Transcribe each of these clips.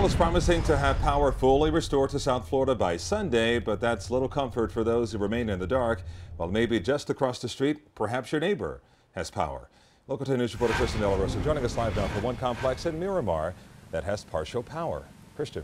It's promising to have power fully restored to South Florida by Sunday, but that's little comfort for those who remain in the dark. While maybe just across the street, perhaps your neighbor has power. Local 10 News reporter Kristen De La Rosa joining us live now for one complex in Miramar that has partial power. Christian.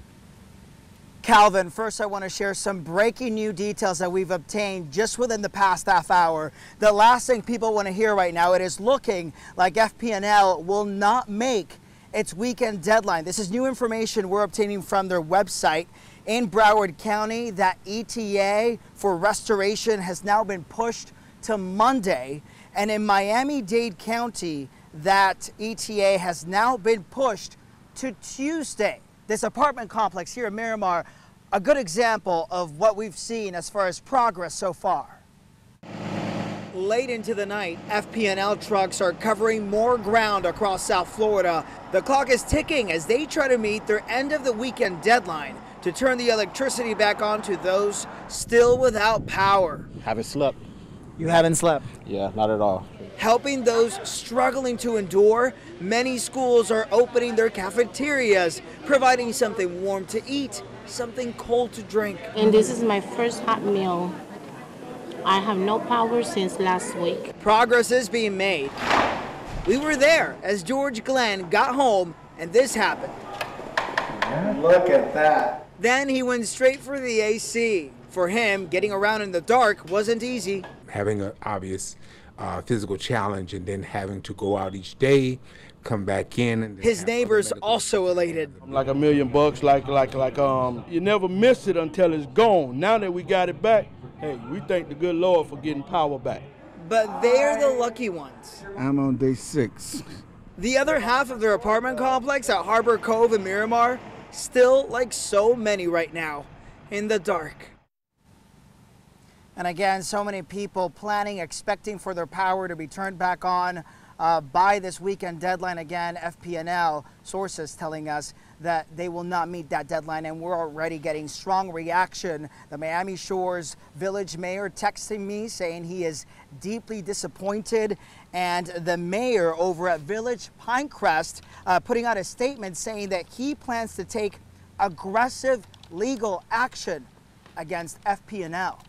Calvin, first I want to share some breaking new details that we've obtained just within the past half hour. The last thing people want to hear right now, it is looking like FP&L will not make its weekend deadline. This is new information we're obtaining from their website. In Broward County, that ETA for restoration has now been pushed to Monday. And in Miami-Dade County, that ETA has now been pushed to Tuesday. This apartment complex here in Miramar, a good example of what we've seen as far as progress so far. Late into the night, FP&L trucks are covering more ground across South Florida. The clock is ticking as they try to meet their end of the weekend deadline to turn the electricity back on to those still without power. Haven't slept. You haven't slept? Yeah, not at all. Helping those struggling to endure, many schools are opening their cafeterias, providing something warm to eat, something cold to drink. And this is my first hot meal. I have no power since last week. Progress is being made. We were there as George Glenn got home and this happened. Look at that. Then he went straight for the AC. For him, getting around in the dark wasn't easy. Having an obvious physical challenge and then having to go out each day, come back in. And his neighbors also elated. Like $1 million, you never miss it until it's gone. Now that we got it back, hey, we thank the good Lord for getting power back. But they're the lucky ones. I'm on day 6. The other half of their apartment complex at Harbor Cove in Miramar, still like so many right now, in the dark. And again, so many people planning, expecting for their power to be turned back on by this weekend deadline. Again, FP&L sources telling us that they will not meet that deadline, and we're already getting strong reaction. The Miami Shores Village mayor texting me saying he is deeply disappointed, and the mayor over at Village Pinecrest putting out a statement saying that he plans to take aggressive legal action against FP&L.